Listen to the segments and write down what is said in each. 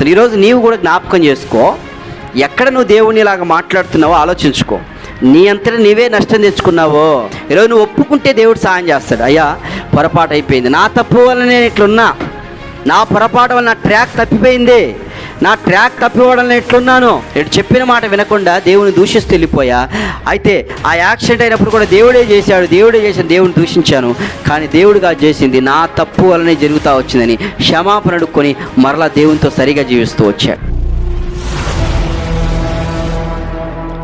మాట్లాడుతున్నావు. ఈరోజు నీవు కూడా జ్ఞాపకం చేసుకో, ఎక్కడ నువ్వు దేవుని ఇలాగ మాట్లాడుతున్నావో ఆలోచించుకో. నీ అంతటా నీవే నష్టం తెచ్చుకున్నావో. ఈరోజు నువ్వు ఒప్పుకుంటే దేవుడు సాయం చేస్తాడు. అయ్యా పొరపాటు అయిపోయింది, నా తప్పు వల్ల నేను ఇట్లున్నా, నా పొరపాటు వల్ల నా ట్రాక్ తప్పిపోయింది, నా ట్రాక్ తప్పిపోవడం ఎట్లున్నాను, ఇటు చెప్పిన మాట వినకుండా దేవుని దూషిస్తూ వెళ్ళిపోయా. అయితే ఆ యాక్సిడెంట్ అయినప్పుడు కూడా దేవుడే చేశాడు, దేవుని దూషించాను, కానీ దేవుడుగా చేసింది నా తప్పు వల్లనే జరుగుతూ వచ్చిందని క్షమాపణ అడుక్కొని మరలా దేవునితో సరిగా జీవిస్తూ వచ్చాడు.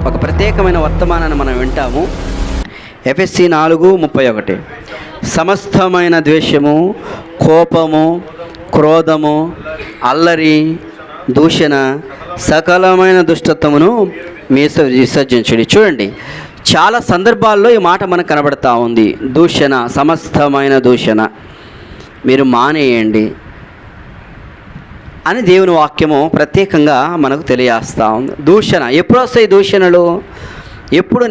ఒక ప్రత్యేకమైన వర్తమానాన్ని మనం వింటాము. ఎఫెసీ 4:31. సమస్తమైన ద్వేషము, కోపము, క్రోధము, అల్లరి, దూషణ, సకలమైన దుష్టత్వమును విసర్జించండి. చూడండి, చాలా సందర్భాల్లో ఈ మాట మనకు కనబడతా ఉంది. దూషణ, సమస్తమైన దూషణ మీరు మానేయండి అని దేవుని వాక్యము ప్రత్యేకంగా మనకు తెలియజేస్తూ ఉంది. దూషణ ఎప్పుడు వస్తాయి? దూషణలు ఎప్పుడు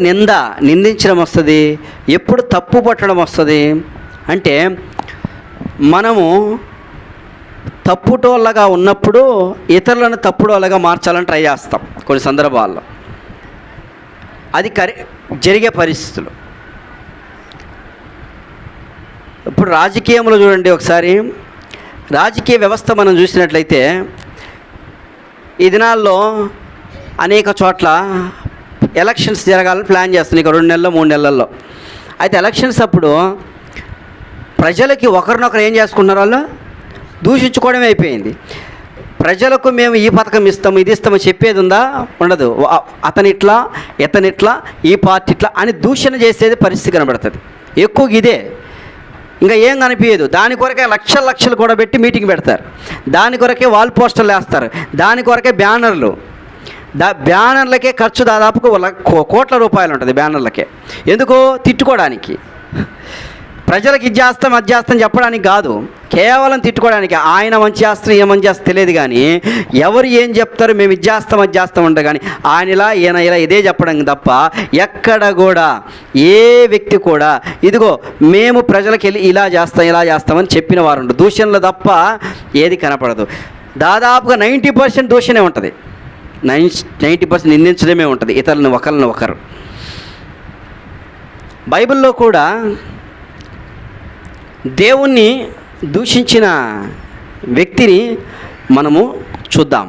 నిందించడం వస్తుంది, ఎప్పుడు తప్పు పట్టడం వస్తుంది అంటే మనము తప్పుటోళ్ళగా ఉన్నప్పుడు ఇతరులను తప్పుడోళ్ళగా మార్చాలని ట్రై చేస్తాం కొన్ని సందర్భాల్లో. అది జరిగే పరిస్థితులు. ఇప్పుడు రాజకీయంలో చూడండి, ఒకసారి రాజకీయ వ్యవస్థ మనం చూసినట్లయితే ఈ దినాల్లో అనేక చోట్ల ఎలక్షన్స్ జరగాలని ప్లాన్ చేస్తున్నాయి, ఇక 2 నెలల్లో 3 నెలల్లో. అయితే ఎలక్షన్స్ అప్పుడు ప్రజలకి ఒకరినొకరు ఏం చేసుకుంటున్నారు, వాళ్ళు దూషించుకోవడమే అయిపోయింది. ప్రజలకు మేము ఈ పథకం ఇస్తాము, ఇది ఇస్తాము చెప్పేది ఉందా? ఉండదు. అతనిట్లా, ఇతనిట్లా, ఈ పార్టీ ఇట్లా అని దూషణ చేసేది పరిస్థితి కనబడుతుంది. ఎక్కువగా ఇదే, ఇంకా ఏం కనిపించదు. దాని కొరకే లక్షలు కూడా పెట్టి మీటింగ్ పెడతారు, దాని కొరకే వాల్ పోస్టర్లు వేస్తారు, దాని కొరకే బ్యానర్లు. బ్యానర్లకే ఖర్చు దాదాపుకు కోట్ల రూపాయలు ఉంటుంది బ్యానర్లకే. ఎందుకో? తిట్టుకోవడానికి. ప్రజలకు ఇది చేస్తాం అది చేస్తాం చెప్పడానికి కాదు, కేవలం తిట్టుకోవడానికి. ఆయన మంచి చేస్తాం ఏ మంచి చేస్తాం తెలియదు, కానీ ఎవరు ఏం చెప్తారు మేము ఇది చేస్తాం అది చేస్తాం అంటే కానీ ఆయన ఇలా ఈయన ఇలా ఇదే చెప్పడం తప్ప ఎక్కడ కూడా ఏ వ్యక్తి కూడా ఇదిగో మేము ప్రజలకు వెళ్ళి ఇలా చేస్తామని చెప్పిన వారు ఉండరు. దూషణలు తప్ప ఏది కనపడదు. దాదాపుగా 90% దూషణే ఉంటుంది, 90% నిందించడమే ఉంటుంది ఇతరులను ఒకరు. బైబిల్లో కూడా దేవుణ్ణి దూషించిన వ్యక్తిని మనము చూద్దాం.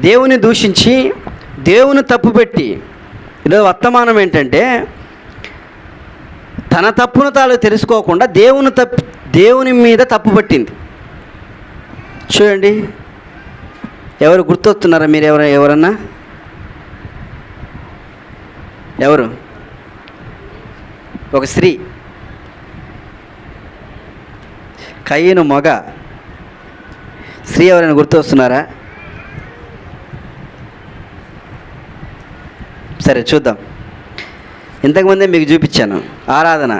దేవుని దూషించి దేవుని తప్పుపెట్టి, ఈరోజు వర్తమానం ఏంటంటే తన తప్పును తాను తెలుసుకోకుండా దేవుని మీద తప్పు పట్టింది. చూడండి, ఎవరు గుర్తొస్తున్నారా మీరు? ఎవరన్నా ఎవరు? ఒక స్త్రీ, కయ్యను మగ స్త్రీ, ఎవరైనా గుర్తొస్తున్నారా? సరే చూద్దాం. ఇంతకుముందే మీకు చూపించాను ఆరాధన.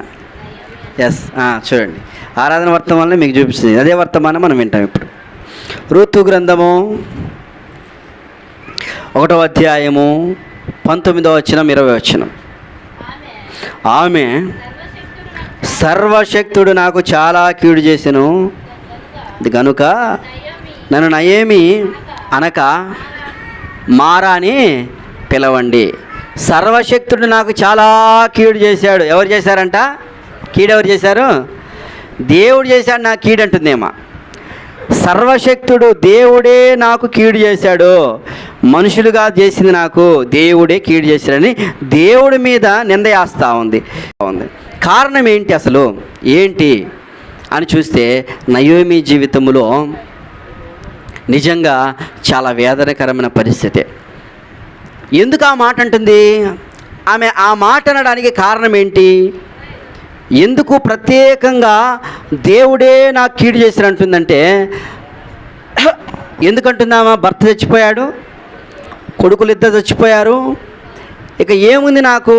ఎస్, చూడండి, ఆరాధన వర్తమానం మీకు చూపించింది. అదే వర్తమానం మనం వింటాం ఇప్పుడు. రూతు గ్రంథము 1వ అధ్యాయము 19వ వచనం 20వ వచనం. ఆమె సర్వశక్తుడు నాకు చాలా కీడు చేసెను గనుక నన్ను నయోమి అనక మారా అని పిలవండి. సర్వశక్తుడు నాకు చాలా కీడు చేశాడు. ఎవరు చేశారంట? కీడు ఎవరు చేశారు? దేవుడు చేశాడు. నాకు కీడు అంటుందేమో. సర్వశక్తుడు దేవుడే నాకు కీడు చేశాడు, మనుషులుగా చేసింది నాకు దేవుడే కీడు చేశాడని దేవుడి మీద నింద వేస్తూ ఉంది. కారణం ఏంటి అసలు ఏంటి అని చూస్తే నయోమి జీవితంలో నిజంగా చాలా వేదనకరమైన పరిస్థితి. ఎందుకు ఆ మాట అంటుంది? ఆమె ఆ మాట అనడానికి కారణం ఏంటి? ఎందుకు ప్రత్యేకంగా దేవుడే నాకు కీడు చేశాడు అంటుందంటే, ఎందుకంటుందామా? భర్త చచ్చిపోయాడు, కొడుకులు ఇద్దరు చచ్చిపోయారు, ఇక ఏముంది నాకు,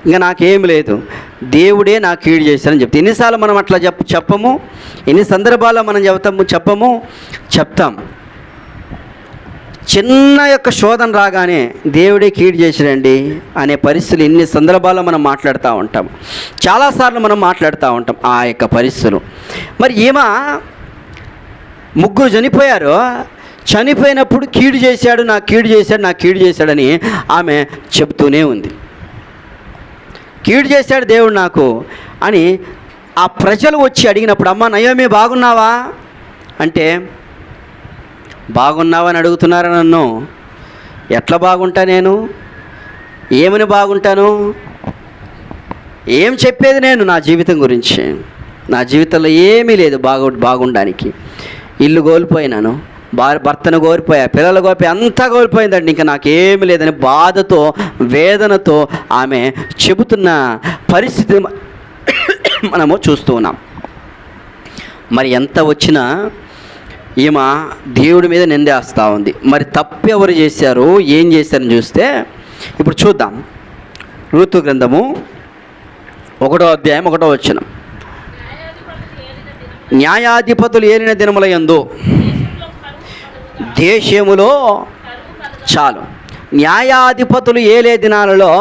ఇంకా నాకేం లేదు, దేవుడే నాకు కీడు చేశానని చెప్తే. ఎన్నిసార్లు మనం అట్లా చెప్పము, ఎన్ని సందర్భాల్లో మనం చెప్తాం. చిన్న యొక్క శోధన రాగానే దేవుడే కీడు చేసిరండి అనే పరిస్థితులు ఎన్ని సందర్భాల్లో మనం మాట్లాడుతూ ఉంటాం. చాలాసార్లు మనం మాట్లాడుతూ ఉంటాం ఆ యొక్క పరిస్థితులు. మరి ఈమె 3 చనిపోయారు, చనిపోయినప్పుడు కీడు చేశాడు, నాకు కీడు చేశాడు, నాకు కీడు చేశాడని ఆమె చెబుతూనే ఉంది. కీడు చేశాడు దేవుడు నాకు అని ఆ ప్రజలు వచ్చి అడిగినప్పుడు, అమ్మ నయోమి బాగున్నావా అంటే, బాగున్నావని అడుగుతున్నారా నన్ను? ఎట్లా బాగుంటా నేను? ఏమని బాగుంటాను? ఏం చెప్పేది నేను నా జీవితం గురించి? నా జీవితంలో ఏమీ లేదు బాగుండడానికి. ఇల్లు కోల్పోయినాను, భర్తను కోల్పోయా, పిల్లలు కోల్పోయా, అంతా కోల్పోయిందండి, ఇంకా నాకేమీ లేదని బాధతో వేదనతో ఆమె చెబుతున్న పరిస్థితి మనము చూస్తూ ఉన్నాం. మరి ఎంత వచ్చినా ఈమె దేవుడి మీద నిందేస్తూ ఉంది. మరి తప్పు ఎవరు చేశారు, ఏం చేశారని చూస్తే ఇప్పుడు చూద్దాం. రూతు గ్రంథము 1వ అధ్యాయం 1వ వచనం. న్యాయాధిపతులు ఏలిన దినముల యందు దేశములో, చాలు, న్యాయాధిపతులు ఏలే దినాలలో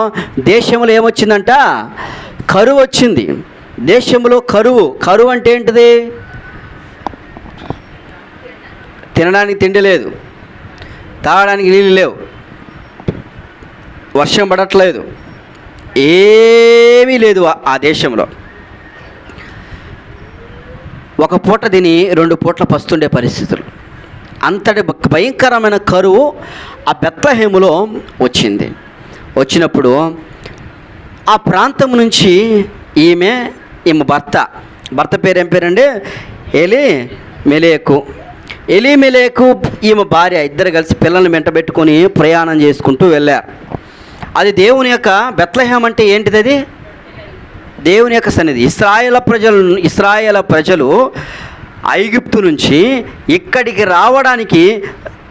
దేశంలో ఏమొచ్చిందంట? కరువు వచ్చింది. దేశంలో కరువు అంటే ఏంటిది? తినడానికి తిండి లేదు, తాగడానికి నీళ్ళు లేవు, వర్షం పడట్లేదు, ఏమీ లేదు ఆ దేశంలో. ఒక పూట తిని 2 పూట్ల పస్తుండే పరిస్థితులు. అంతటి భయంకరమైన కరువు ఆ బెత్లెహేములో వచ్చింది. వచ్చినప్పుడు ఆ ప్రాంతం నుంచి ఈమె భర్త పేరు ఏం పేరండి? ఎలీమెలెకు. ఈమె భార్య ఇద్దరు కలిసి పిల్లల్ని వెంటబెట్టుకొని ప్రయాణం చేసుకుంటూ వెళ్ళారు. అది దేవుని యొక్క బెత్లెహేం అంటే ఏంటిది? అది దేవుని యొక్క సన్నిధి. ఇశ్రాయేలు ప్రజలు ఐగుప్తు నుంచి ఇక్కడికి రావడానికి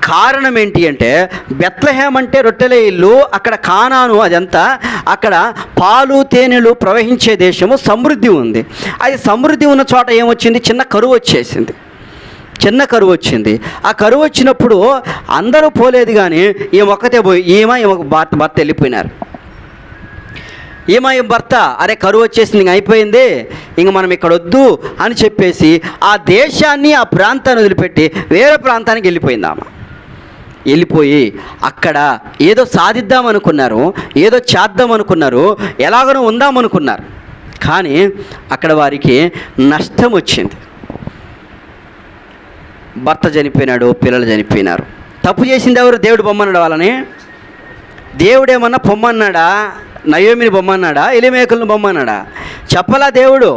కారణం ఏంటి అంటే, బెత్లెహేం అంటే రొట్టెల ఇల్లు, అక్కడ కానాను, అదంతా అక్కడ పాలు తేనెలు ప్రవహించే దేశము, సమృద్ధి ఉంది. అది సమృద్ధి ఉన్న చోట ఏమొచ్చింది? చిన్న కరువు వచ్చింది. ఆ కరువు వచ్చినప్పుడు అందరూ పోలేదు, కానీ ఈమె ఒక్కతే పోయి ఈమె భర్త వెళ్ళిపోయినారు. ఈమె భర్త, అరే కరువు వచ్చేసింది, ఇంక అయిపోయింది, ఇంక మనం ఇక్కడ వద్దు అని చెప్పేసి ఆ దేశాన్ని, ఆ ప్రాంతాన్ని వదిలిపెట్టి వేరే ప్రాంతానికి వెళ్ళిపోయింది. ఆమె వెళ్ళిపోయి అక్కడ ఏదో సాధిద్దామనుకున్నారు, ఏదో చేద్దామనుకున్నారు, ఎలాగనో ఉందామనుకున్నారు, కానీ అక్కడ వారికి నష్టం వచ్చింది. భర్త చనిపోయినాడు, పిల్లలు చనిపోయినారు. తప్పు చేసింది ఎవరు? దేవుడు బొమ్మన్నాడు వాళ్ళని? దేవుడేమన్నా పొమ్మన్నాడా? నయోమిని బొమ్మన్నాడా? ఎలీమెలెకును బొమ్మన్నాడా? చెప్పలా దేవుడు.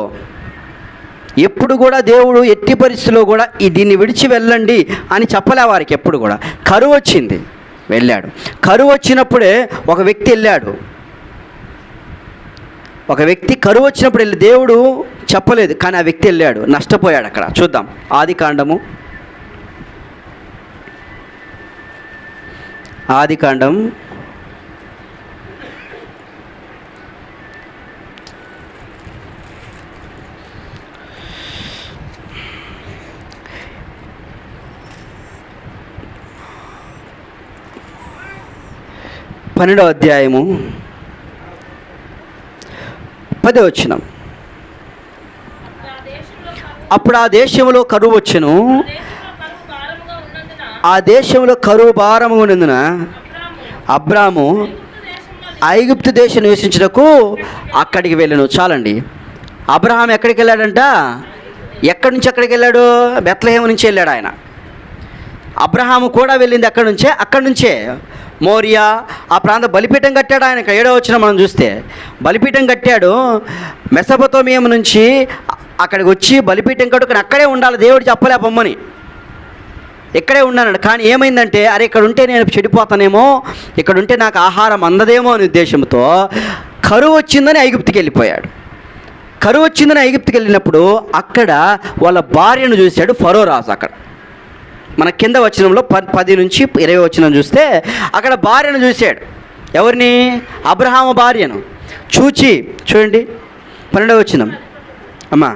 ఎప్పుడు కూడా దేవుడు ఎట్టి పరిస్థితుల్లో కూడా దీన్ని విడిచి వెళ్ళండి అని చెప్పలే వారికి. ఎప్పుడు కూడా కరువు వచ్చింది, వెళ్ళాడు. కరువు వచ్చినప్పుడే ఒక వ్యక్తి వెళ్ళాడు. ఒక వ్యక్తి కరువు వచ్చినప్పుడు వెళ్ళి, దేవుడు చెప్పలేదు, కానీ ఆ వ్యక్తి వెళ్ళాడు, నష్టపోయాడు. అక్కడ చూద్దాం. ఆదికాండం 12వ అధ్యాయము 10వ వచనం. అప్పుడు ఆ దేశంలో కరువు వచ్చెను, ఆ దేశంలో కరువు భారముగా ఉన్నందున అబ్రాము ఐగుప్తు దేశం నివసించుటకు అక్కడికి వెళ్ళాను. చాలండి. అబ్రహాం ఎక్కడికి వెళ్ళాడంట? ఎక్కడి నుంచి ఎక్కడికి వెళ్ళాడు? బెత్లెహేము నుంచి వెళ్ళాడు ఆయన. అబ్రహాము కూడా వెళ్ళింది అక్కడి నుంచే మోరియా ఆ ప్రాంతం బలిపీఠం కట్టాడు ఆయన. 7వ వచనం మనం చూస్తే బలిపీఠం కట్టాడు. మెసొపొతేమియా నుంచి అక్కడికి వచ్చి బలిపీఠం కట్టుకుని అక్కడే ఉండాలి. దేవుడు చెప్పలే పొమ్మని, ఇక్కడే ఉన్నాడు. కానీ ఏమైందంటే, అరే ఇక్కడ ఉంటే నేను చెడిపోతానేమో, ఇక్కడ ఉంటే నాకు ఆహారం అందదేమో అనే ఉద్దేశంతో కరువు వచ్చిందని ఐగుప్తుకి వెళ్ళిపోయాడు. కరువు వచ్చిందని ఐగుప్తుకి వెళ్ళినప్పుడు అక్కడ వాళ్ళ భార్యను చూశాడు ఫరో రాజు. అక్కడ మన కింద వచనంలో 10 నుంచి 20 వచనం చూస్తే అక్కడ భార్యను చూశాడు. ఎవరిని? అబ్రహాము భార్యను చూడండి 12వ వచనం. అమ్మా,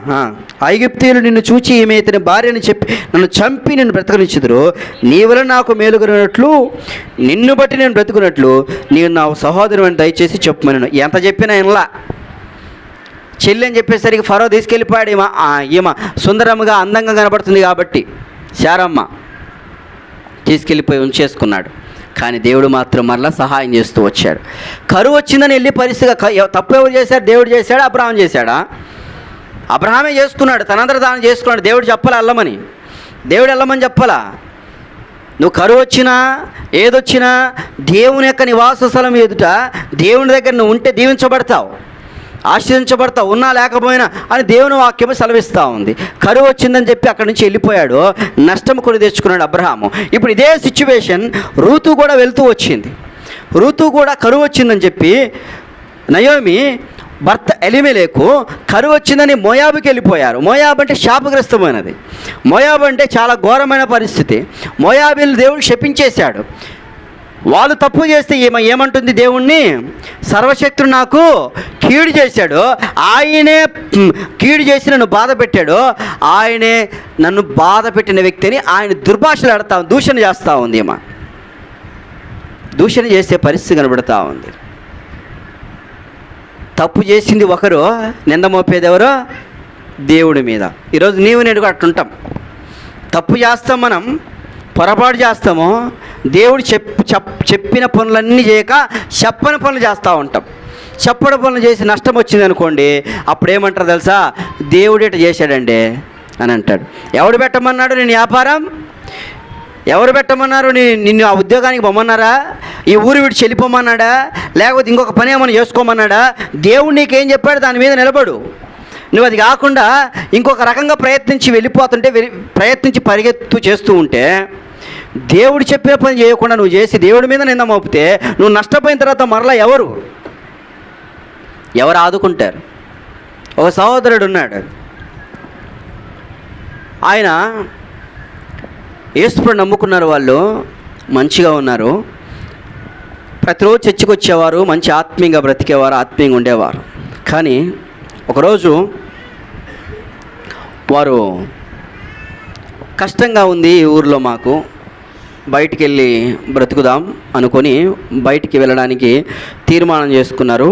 ఐగుప్తీయులు నిన్ను చూచి ఈమె ఇతని భార్యని చెప్పి నన్ను చంపి నిన్ను బ్రతకనిచ్చుదురు, నీ వలన నాకు మేలుకొనినట్లు నిన్ను బట్టి నేను బ్రతుకున్నట్లు నీవు నా సహోదరు అని దయచేసి చెప్పమను. ఎంత చెప్పినా ఇన్లా. చెల్లి అని చెప్పేసరికి ఫరో తీసుకెళ్ళిపోయాడు. ఈమె సుందరముగా అందంగా కనబడుతుంది కాబట్టి శారమ్మ. తీసుకెళ్ళిపోయి ఉంచేసుకున్నాడు. కానీ దేవుడు మాత్రం మరలా సహాయం చేస్తూ వచ్చాడు. కరువు వచ్చిందని వెళ్ళి పరిస్థితిగా తప్పు ఎవరు చేశాడు? దేవుడు చేశాడా? అబ్రహాం చేశాడా? అబ్రహామే చేసుకున్నాడు. తనంతట తాను చేసుకున్నాడు. దేవుడు చెప్పాలా వెళ్ళమని? దేవుడు వెళ్ళమని చెప్పాలా? నువ్వు కరువు వచ్చినా ఏదొచ్చినా దేవుని యొక్క నివాస స్థలం ఎదుట దేవుని దగ్గర నువ్వు ఉంటే దీవించబడతావు, ఆశీర్వించబడతావు, ఉన్నా లేకపోయినా అని దేవుని వాక్యము సెలవిస్తూ ఉంది. కరువు వచ్చిందని చెప్పి అక్కడి నుంచి వెళ్ళిపోయాడు, నష్టం కొని తెచ్చుకున్నాడు అబ్రహాము. ఇప్పుడు ఇదే సిచ్యువేషన్ రూతు కూడా వెళ్తూ వచ్చింది. రూతు కూడా కరువు వచ్చిందని చెప్పి నయోమి భర్త ఎలిమెలెకు కరువు వచ్చిందని మోయాబుకి వెళ్ళిపోయారు. మోయాబు అంటే శాపగ్రస్తమైనది. మోయాబు అంటే చాలా ఘోరమైన పరిస్థితి. మోయాబుని దేవుడు శపించేశాడు. వాళ్ళు తప్పు చేస్తే ఏమంటుంది దేవుణ్ణి? సర్వశక్తుడు నాకు కీడు చేశాడు, ఆయనే కీడు చేసి నన్ను బాధ పెట్టాడు, ఆయనే నన్ను బాధ పెట్టిన వ్యక్తిని ఆయన దుర్భాషలు ఆడతా, దూషణ చేస్తూ ఉంది. దూషణ చేసే పరిస్థితి కనబడతా ఉంది. తప్పు చేసింది ఒకరు, నింద మోపేది ఎవరో? దేవుడి మీద. ఈరోజు నీవు నేను కూడా అట్టుంటాం. తప్పు చేస్తాం, మనం పొరపాటు చేస్తాము. దేవుడు చెప్పిన పనులన్నీ చేయక చెప్పని పనులు చేస్తూ ఉంటాం. చెప్పని పనులు చేసి నష్టం వచ్చింది అనుకోండి, అప్పుడేమంటారు తెలుసా? దేవుడు ఇట చేశాడండి అని అంటాడు. ఎవడు పెట్టమన్నాడు నేను వ్యాపారం? ఎవరు పెట్టమన్నారు? నిన్ను ఆ ఉద్యోగానికి పొమ్మన్నారా? ఈ ఊరు విడిచి వెళ్ళిపోమన్నాడా? లేకపోతే ఇంకొక పని ఏమైనా చేసుకోమన్నాడా? దేవుడు నీకేం చెప్పాడు దాని మీద నిలబడు. నువ్వు అది కాకుండా ఇంకొక రకంగా ప్రయత్నించి పరిగెత్తు చేస్తూ ఉంటే, దేవుడు చెప్పిన పని చేయకుండా నువ్వు చేసి దేవుడి మీద నింద మోపితే నువ్వు నష్టపోయిన తర్వాత మరలా ఎవరు ఆదుకుంటారు? ఒక సహోదరుడు ఉన్నాడు. ఆయన యేసుప్రభువుని నమ్ముకున్నారు. వాళ్ళు మంచిగా ఉన్నారు. ప్రతిరోజు చర్చికి వచ్చేవారు, మంచి ఆత్మీయంగా బ్రతికేవారు, ఆత్మీయంగా ఉండేవారు. కానీ ఒకరోజు వారు కష్టంగా ఉంది ఈ ఊరిలో, మాకు బయటికి వెళ్ళి బ్రతుకుదాం అనుకొని బయటికి వెళ్ళడానికి తీర్మానం చేసుకున్నారు.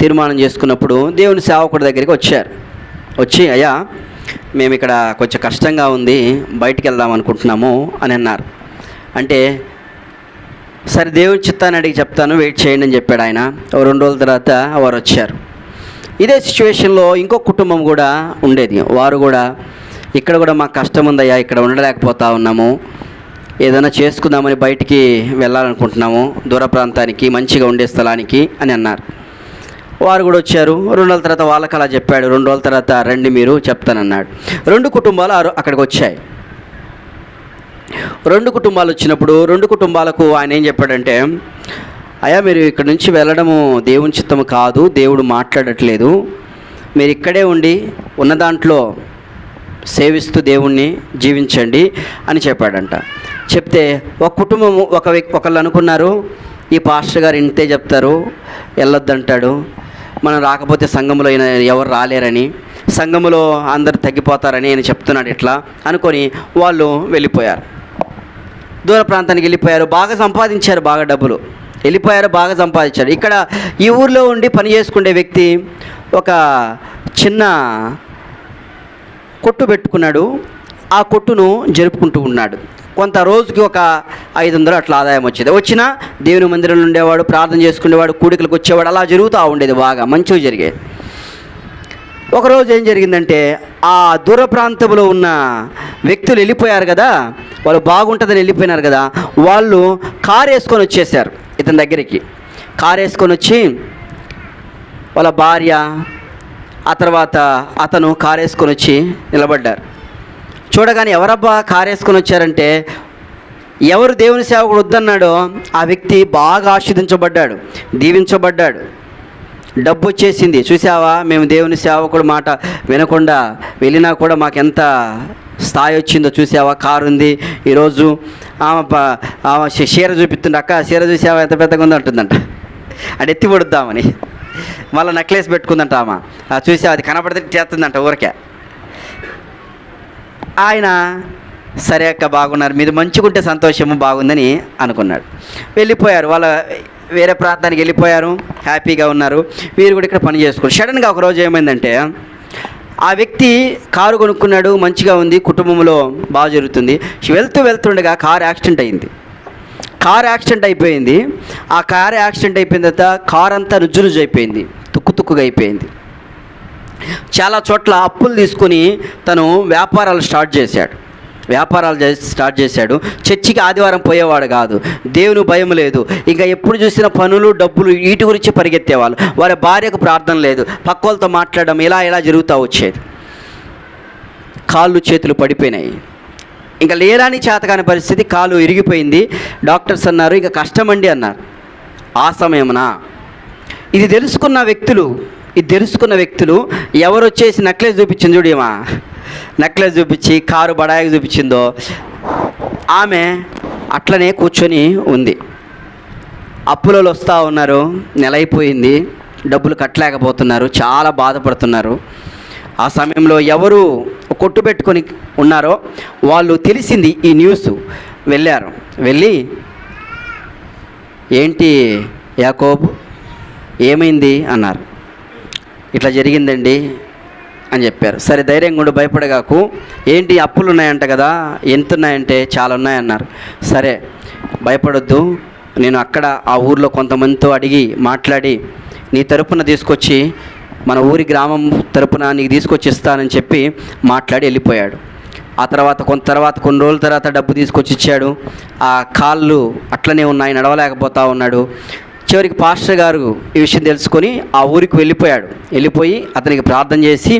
తీర్మానం చేసుకున్నప్పుడు దేవుని సేవకుడి దగ్గరికి వచ్చి అయ్యా మేము ఇక్కడ కొంచెం కష్టంగా ఉంది, బయటికి వెళ్దాం అనుకుంటున్నాము అని అన్నారు. అంటే సరే దేవుడి చిత్తాన్ని అడిగి చెప్తాను, వెయిట్ చేయండి అని చెప్పాడు ఆయన. 2 రోజుల తర్వాత వారు వచ్చారు. ఇదే సిచ్యువేషన్లో ఇంకొక కుటుంబం కూడా ఉండేది. వారు కూడా ఇక్కడ కూడా మాకు కష్టం ఉందయ్యా, ఇక్కడ ఉండలేకపోతా ఉన్నాము, ఏదైనా చేసుకుందామని బయటికి వెళ్ళాలనుకుంటున్నాము, దూర ప్రాంతానికి, మంచిగా ఉండే స్థలానికి అని అన్నారు. వారు కూడా వచ్చారు. 2 రోజుల తర్వాత వాళ్ళకి అలా చెప్పాడు. 2 రోజుల తర్వాత రండి మీరు చెప్తానన్నాడు. 2 కుటుంబాలు అక్కడికి వచ్చాయి. 2 కుటుంబాలు వచ్చినప్పుడు 2 కుటుంబాలకు ఆయన ఏం చెప్పాడంటే, అయ్యా మీరు ఇక్కడ నుంచి వెళ్ళడము దేవుని చిత్తము కాదు, దేవుడు మాట్లాడట్లేదు, మీరు ఇక్కడే ఉండి ఉన్న దాంట్లో సేవిస్తూ దేవుణ్ణి జీవించండి అని చెప్పాడంట. చెప్తే ఒక కుటుంబం ఒకళ్ళు అనుకున్నారు, ఈ పాస్టర్ గారు ఇంతే చెప్తారు, వెళ్ళొద్దంటాడు, మనం రాకపోతే సంఘంలో ఎవరు రాలేరని, సంఘములో అందరు తగ్గిపోతారని ఆయన చెప్తున్నాడు ఇట్లా అనుకొని వాళ్ళు వెళ్ళిపోయారు. దూర ప్రాంతానికి వెళ్ళిపోయారు. బాగా సంపాదించారు, బాగా డబ్బులు వెళ్ళిపోయారు, బాగా సంపాదించారు. ఇక్కడ ఈ ఊర్లో ఉండి పని చేసుకునే వ్యక్తి ఒక చిన్న కొట్టు పెట్టుకున్నాడు. ఆ కొట్టును జరుపుకుంటూ ఉన్నాడు. కొంత రోజుకి ఒక 500 అట్లా ఆదాయం వచ్చేది. వచ్చినా దేవుని మందిరంలో ఉండేవాడు, ప్రార్థన చేసుకునేవాడు, కూడికలకు వచ్చేవాడు, అలా జరుగుతూ ఉండేది, బాగా మంచిగా జరిగేది. ఒకరోజు ఏం జరిగిందంటే, ఆ దూర ప్రాంతంలో ఉన్న వ్యక్తులు వెళ్ళిపోయారు కదా, వాళ్ళు బాగుంటుందని వెళ్ళిపోయినారు కదా, వాళ్ళు కారు వేసుకొని వచ్చేసారు ఇతని దగ్గరికి. కారు వేసుకొని వచ్చి వాళ్ళ భార్య, ఆ తర్వాత అతను కారు వేసుకొని వచ్చి నిలబడ్డారు. చూడగానే ఎవరబ్బా కారు వేసుకొని వచ్చారంటే, ఎవరు దేవుని సేవకుడు వద్దన్నాడో ఆ వ్యక్తి బాగా ఆశీర్వదించబడ్డాడు, దీవించబడ్డాడు, డబ్బు వచ్చేసింది. చూసావా, మేము దేవుని సేవకుడు మాట వినకుండా వెళ్ళినా కూడా మాకు ఎంత స్థాయి వచ్చిందో చూసావా, కారు ఉంది. ఈరోజు ఆమె చీర చూపిస్తుండే, అక్క చీర చూసావా ఎంత పెద్దగా ఉందో అంటుందంట, అది ఎత్తి పడుద్దామని. మళ్ళీ నెక్లెస్ పెట్టుకుందంట ఆమె, చూసావా అది కనపడితే చేస్తుందంట ఊరికే. ఆయన సరే అక్క బాగున్నారు, మీరు మంచిగుంటే సంతోషము, బాగుందని అనుకున్నాడు. వెళ్ళిపోయారు, వాళ్ళ వేరే ప్రాంతానికి వెళ్ళిపోయారు, హ్యాపీగా ఉన్నారు. వీరు కూడా ఇక్కడ పని చేసుకున్నారు. సడన్గా ఒకరోజు ఏమైందంటే, ఆ వ్యక్తి కారు కొనుక్కున్నాడు, మంచిగా ఉంది, కుటుంబంలో బాగా జరుగుతుంది. వెళ్తుండగా కారు యాక్సిడెంట్ అయింది. కారు యాక్సిడెంట్ అయిపోయింది. ఆ కారు యాక్సిడెంట్ అయిపోయిన తర్వాత కారు అంతా నుజ్జునుజ్జు అయిపోయింది, తుక్కుగా అయిపోయింది. చాలా చోట్ల అప్పులు తీసుకొని తను వ్యాపారాలు స్టార్ట్ చేశాడు. చర్చికి ఆదివారం పోయేవాడు కాదు, దేవుని భయం లేదు, ఇంకా ఎప్పుడు చూసిన పనులు, డబ్బులు, వీటి గురించి పరిగెత్తేవాళ్ళు. వారి భార్యకు ప్రార్థన లేదు, పక్క వాళ్ళతో మాట్లాడడం ఇలా జరుగుతూ వచ్చేది. కాళ్ళు చేతులు పడిపోయినాయి, ఇంకా లేరాని చేతకాని పరిస్థితి, కాలు ఇరిగిపోయింది. డాక్టర్స్ అన్నారు ఇంకా కష్టమండి అన్నారు. ఆ సమయమున ఇది తెలుసుకున్న వ్యక్తులు ఎవరు వచ్చేసి నెక్లెస్ చూపించింది చూడేమా, నెక్లెస్ చూపించి కారు బడాయికి చూపించిందో, ఆమె అట్లనే కూర్చొని ఉంది. అప్పులలో వస్తూ ఉన్నారు, నెల అయిపోయింది, డబ్బులు కట్టలేకపోతున్నారు, చాలా బాధపడుతున్నారు. ఆ సమయంలో ఎవరు కొట్టు పెట్టుకొని ఉన్నారో వాళ్ళు తెలిసింది ఈ న్యూస్, వెళ్ళి ఏంటి యాకోబు ఏమైంది అన్నారు. ఇట్లా జరిగిందండి అని చెప్పారు. సరే ధైర్యంగా ఉండి భయపడగాకు, ఏంటి అప్పులు ఉన్నాయంట కదా, ఎంత ఉన్నాయంటే చాలా ఉన్నాయన్నారు. సరే భయపడొద్దు, నేను అక్కడ ఆ ఊర్లో కొంతమందితో అడిగి మాట్లాడి నీ తరపున తీసుకొచ్చి మన ఊరి గ్రామం తరపున నీకు తీసుకొచ్చి ఇస్తానని చెప్పి మాట్లాడి వెళ్ళిపోయాడు. ఆ తర్వాత కొన్ని రోజుల తర్వాత డబ్బు తీసుకొచ్చి ఇచ్చాడు. ఆ కాళ్ళు అట్లనే ఉన్నాయి, నడవలేకపోతూ ఉన్నాడు. చివరికి పాస్టర్ గారు ఈ విషయం తెలుసుకొని ఆ ఊరికి వెళ్ళిపోయి అతనికి ప్రార్థన చేసి,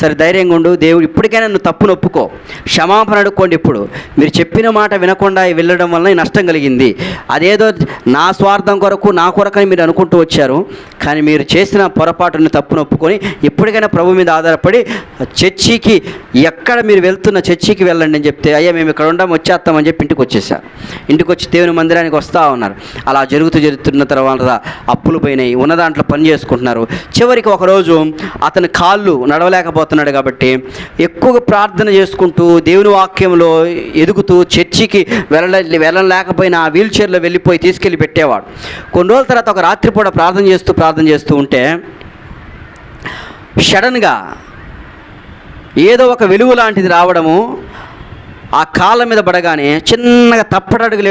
సరే ధైర్యంగా ఉండు, దేవుడు ఇప్పటికైనా నువ్వు తప్పును ఒప్పుకో, క్షమాపణ అడుక్కోండి. ఇప్పుడు మీరు చెప్పిన మాట వినకుండా వెళ్ళడం వలన నష్టం కలిగింది, అదేదో నా స్వార్థం కొరకు నా కొరకని మీరు అనుకుంటూ వచ్చారు, కానీ మీరు చేసిన పొరపాటుని తప్పును ఒప్పుకొని ఇప్పటికైనా ప్రభు మీద ఆధారపడి చర్చికి, ఎక్కడ మీరు వెళ్తున్న చర్చికి వెళ్ళండి అని చెప్తే, అయ్యా మేము ఇక్కడ వచ్చేస్తామని చెప్పి ఇంటికి వచ్చి దేవుని మందిరానికి వస్తూ ఉన్నారు. అలా జరుగుతున్న తర్వాత అప్పులు పోయినాయి, ఉన్న దాంట్లో పని చేసుకుంటున్నారు. చివరికి ఒకరోజు అతని కాళ్ళు నడవలేకపోతున్నాడు కాబట్టి ఎక్కువగా ప్రార్థన చేసుకుంటూ దేవుని వాక్యంలో ఎదుగుతూ చర్చికి వెళ్ళలేకపోయినా ఆ వీల్ చైర్లో వెళ్ళిపోయి తీసుకెళ్ళి పెట్టేవాడు. కొన్ని రోజుల తర్వాత ఒక రాత్రిపూట ప్రార్థన చేస్తూ ఉంటే సడన్గా ఏదో ఒక వెలుగు లాంటిది రావడము, ఆ కాళ్ళ మీద పడగానే చిన్నగా తప్పటడుగు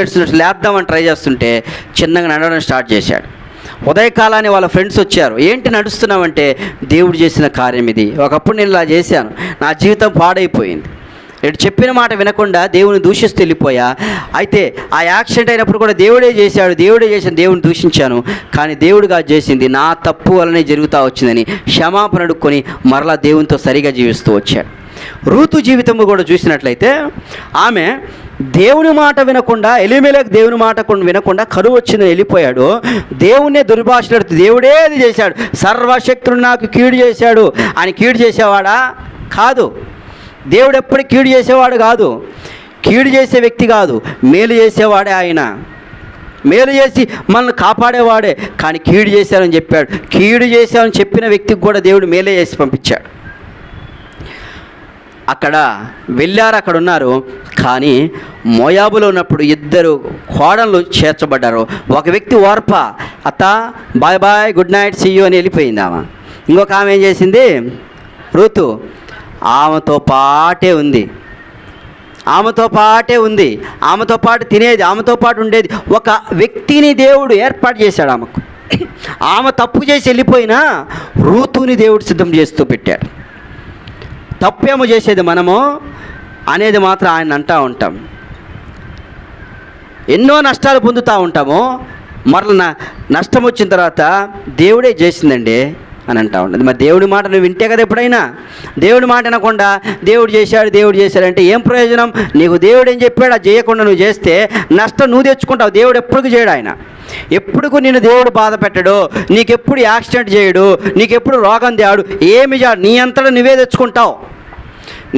లేద్దామని ట్రై చేస్తుంటే చిన్నగా నడవడం స్టార్ట్ చేశాడు. ఉదయకాలాన్ని వాళ్ళ ఫ్రెండ్స్ వచ్చారు, ఏంటి నడుస్తున్నామంటే, దేవుడు చేసిన కార్యం ఇది, ఒకప్పుడు నేను ఇలా చేశాను, నా జీవితం పాడైపోయింది, నేను చెప్పిన మాట వినకుండా దేవుని దూషిస్తూ వెళ్ళిపోయా, అయితే ఆ యాక్సిడెంట్ అయినప్పుడు కూడా దేవుడే చేశాను, దేవుని దూషించాను, కానీ దేవుడుగా చేసింది నా తప్పు వలనే జరుగుతూ వచ్చిందని క్షమాపణ అడుక్కొని మరలా దేవునితో సరిగా జీవిస్తూ వచ్చాడు. రూతు జీవితము కూడా చూసినట్లయితే ఆమె దేవుని మాట వినకుండా, ఎలీమెలెకు దేవుని మాట వినకుండా కరువు వచ్చిందని వెళ్ళిపోయాడు. దేవుణ్ణే దుర్భాషలాడుతూ దేవుడే అది చేశాడు, సర్వశక్తుడు నాకు కీడు చేశాడు అని కీడు చేసేవాడా కాదు. దేవుడు ఎప్పుడు కీడు చేసేవాడు కాదు, కీడు చేసే వ్యక్తి కాదు, మేలు చేసేవాడే ఆయన. మేలు చేసి మనల్ని కాపాడేవాడే, కానీ కీడు చేశారని చెప్పాడు. కీడు చేశామని చెప్పిన వ్యక్తికి కూడా దేవుడు మేలే చేసి పంపించాడు. అక్కడ ఉన్నారు. కానీ మోయాబులో ఉన్నప్పుడు 2 కోడళ్ళు చేర్చబడ్డారు. ఒక వ్యక్తి ఓర్ప, అత్త bye good night see you అని వెళ్ళిపోయింది ఆమె. ఇంకొక ఆమె ఏం చేసింది, రూతు, ఆమెతో పాటే ఉంది, ఆమెతో పాటు తినేది, ఆమెతో పాటు ఉండేది. ఒక వ్యక్తిని దేవుడు ఏర్పాటు చేశాడు ఆమెకు. ఆమె తప్పు చేసి వెళ్ళిపోయినా రూతుని దేవుడు సిద్ధం చేస్తూ పెట్టాడు. తప్పేమో చేసేది మనము అనేది మాత్రం ఆయన అంటూ ఉంటాం. ఎన్నో నష్టాలు పొందుతూ ఉంటాము, మరల నష్టం వచ్చిన తర్వాత దేవుడే చేసిందండి అని అంటూ ఉంటుంది. మరి దేవుడి మాట నువ్వు వింటే కదా, ఎప్పుడైనా దేవుడి మాట వినకుండా దేవుడు చేశాడంటే ఏం ప్రయోజనం? నీకు దేవుడు ఏం చెప్పాడు అది చేయకుండా నువ్వు చేస్తే నష్టం నువ్వు తెచ్చుకుంటావు. దేవుడు ఎప్పుడు చేయడు, ఆయన ఎప్పుడు నిన్ను దేవుడు బాధ పెట్టడు, నీకెప్పుడు యాక్సిడెంట్ చేయడు, నీకెప్పుడు రోగం తేడు, ఏమి చేయడు. నీ అంతటా నువ్వే తెచ్చుకుంటావు,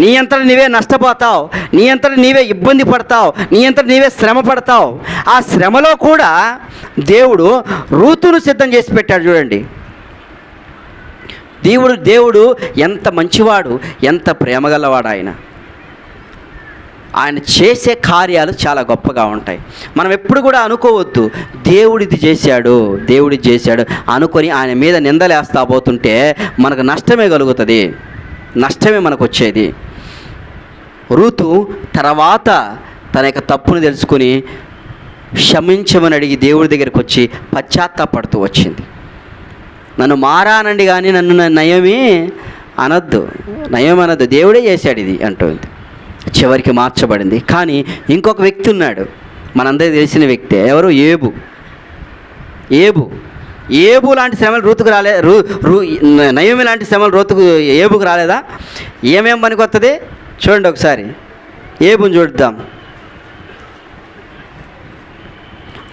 నీ అంతటా నీవే నష్టపోతావు, నీ అంతటా నీవే ఇబ్బంది పడతావు, నీ అంతటా నీవే శ్రమ పడతావు. ఆ శ్రమలో కూడా దేవుడు రూతును సిద్ధం చేసి పెట్టాడు. చూడండి, దేవుడు ఎంత మంచివాడు, ఎంత ప్రేమగలవాడు. ఆయన చేసే కార్యాలు చాలా గొప్పగా ఉంటాయి. మనం ఎప్పుడు కూడా అనుకోవద్దు దేవుడిది చేశాడు అనుకొని ఆయన మీద నిందలేస్తా పోతుంటే మనకు నష్టమే కలుగుతుంది. నష్టమే మనకు వచ్చేది. రూతు తర్వాత తన యొక్క తప్పును తెలుసుకుని క్షమించమని అడిగి దేవుడి దగ్గరికి వచ్చి పశ్చాత్తాపడుతూ వచ్చింది. నన్ను మారానండి కానీ నన్ను నయమి అనొద్దు, నయం అనొద్దు, దేవుడే చేశాడు ఇది అంటుంది. చివరికి మార్చబడింది. కానీ ఇంకొక వ్యక్తి ఉన్నాడు, మనందరికీ తెలిసిన వ్యక్తే. ఎవరు? ఏబు లాంటి శ్రమలు రూతుకు రాలే, నయోమి లాంటి శ్రమలు ఏబుకు రాలేదా? ఏమేం పనికొస్తుంది చూడండి ఒకసారి. ఏబుని చూద్దాం.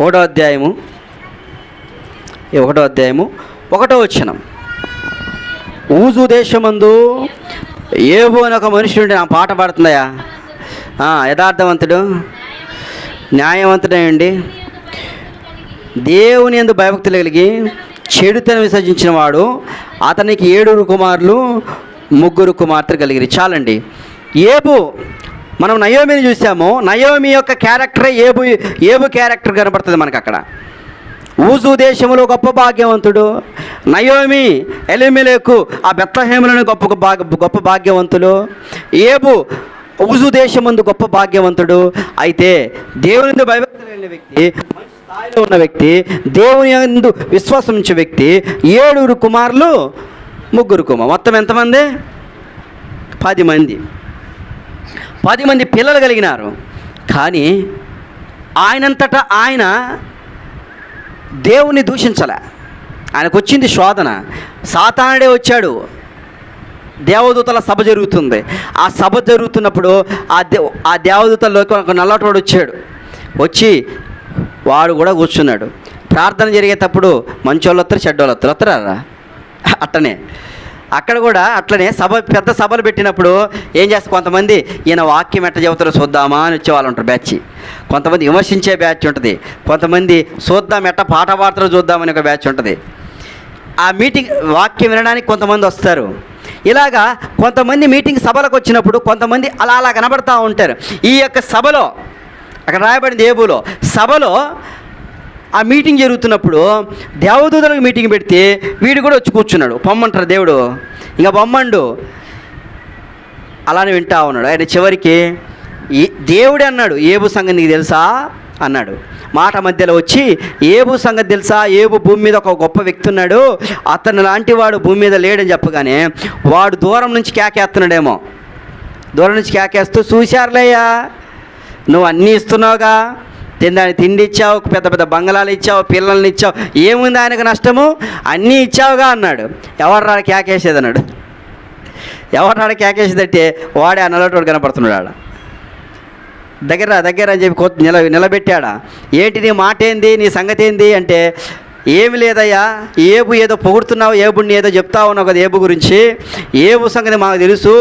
1వ అధ్యాయము 1వ వచనం. ఊజు దేశమందు ఏబు అని ఒక మనుషుడు, నా పాట పాడుతుందయా, యథార్థవంతుడు, న్యాయవంతుడండి, దేవుని యందు భయభక్తులు కలిగి చెడుతను విసర్జించిన వాడు. అతనికి 7 కుమారులు 3 కుమార్తెలు కలిగిరి. చాలండి. ఏబు, మనం నయోమిని చూసాము. నయోమి యొక్క క్యారెక్టరే ఏబు క్యారెక్టర్ కనపడుతుంది మనకు అక్కడ. ఊజు దేశంలో గొప్ప భాగ్యవంతుడు, నయోమి ఎలిమెలెకు ఆ బెత్లెహేములోని గొప్ప భాగ్యవంతులు. ఏబు ఊజు దేశమందు గొప్ప భాగ్యవంతుడు. అయితే దేవుని భయభక్తులు కలిగిన వ్యక్తి, మంచి స్థాయిలో ఉన్న వ్యక్తి, దేవుని యందు విశ్వాసం ఉంచే వ్యక్తి. 7 కుమారులు 3 కుమారులు, మొత్తం ఎంతమంది? 10 మంది. 10 మంది పిల్లలు కలిగినారు. కానీ ఆయనంతటా ఆయన దేవుని దూషించలే. ఆయనకు వచ్చింది శోధన. సాతానుడే వచ్చాడు. దేవదూతల సభ జరుగుతుంది. ఆ సభ జరుగుతున్నప్పుడు ఆ దేవదూతల్లోకి ఒక నల్లటోడు వచ్చాడు. వచ్చి వాడు కూడా కూర్చున్నాడు. ప్రార్థన జరిగేటప్పుడు మంచోళ్ళు వస్తారు, చెడ్డోళ్ళు వస్తారా? అట్టనే అక్కడ కూడా అట్లనే పెద్ద సభలు పెట్టినప్పుడు ఏం చేస్తారు, కొంతమంది ఈయన వాక్యం ఎట్ట చెబుతారో చూద్దామా అని వచ్చేవాళ్ళు ఉంటారు బ్యాచ్. కొంతమంది విమర్శించే బ్యాచ్ ఉంటుంది. కొంతమంది చూద్దాం ఎట్ట పాట పాడతారో చూద్దామని ఒక బ్యాచ్ ఉంటుంది. ఆ మీటింగ్ వాక్యం వినడానికి కొంతమంది వస్తారు. ఇలాగా కొంతమంది మీటింగ్ సభలకు వచ్చినప్పుడు కొంతమంది అలా కనబడతా ఉంటారు. ఈ యొక్క సభలో, అక్కడ రాయబడింది ఏబులో, సభలో ఆ మీటింగ్ జరుగుతున్నప్పుడు దేవదూతలకు మీటింగ్ పెడితే వీడు కూడా వచ్చి కూర్చున్నాడు. పొమ్మంటారు దేవుడు, ఇంకా పొమ్మండు. అలానే వింటా ఉన్నాడు. ఆయన చివరికి దేవుడే అన్నాడు, ఏబు సంగతి నీకు తెలుసా అన్నాడు. మాట మధ్యలో వచ్చి, ఏబు సంగతి తెలుసా? ఏబు భూమి మీద ఒక గొప్ప వ్యక్తి ఉన్నాడు, అతను లాంటి వాడు భూమి మీద లేడని చెప్పగానే వాడు దూరం నుంచి కేకేస్తున్నాడేమో. దూరం నుంచి కేకేస్తూ, చూశారులేయ్యా, నువ్వు అన్నీ ఇస్తున్నావుగా, దాన్ని తిండి ఇచ్చావు, పెద్ద పెద్ద బంగళాలు ఇచ్చావు, పిల్లల్ని ఇచ్చావు, ఏముంది ఆయనకు నష్టము, అన్నీ ఇచ్చావుగా అన్నాడు. ఎవరు కేకేసేది అన్నాడు. ఎవరు కేకేసేదంటే వాడే ఆ నల్లటోడు కనపడుతున్నాడు. ఆడ దగ్గర అని చెప్పి నిలబెట్టాడా. ఏంటి నీ మాట ఏంది, నీ సంగతి ఏంది అంటే, ఏమి లేదయ్యా, ఏబు ఏదో పొగుడుతున్నావు, ఏబుని ఏదో చెప్తా ఉన్నావు కదా ఏబు గురించి, ఏబు సంగతి మాకు తెలుసు,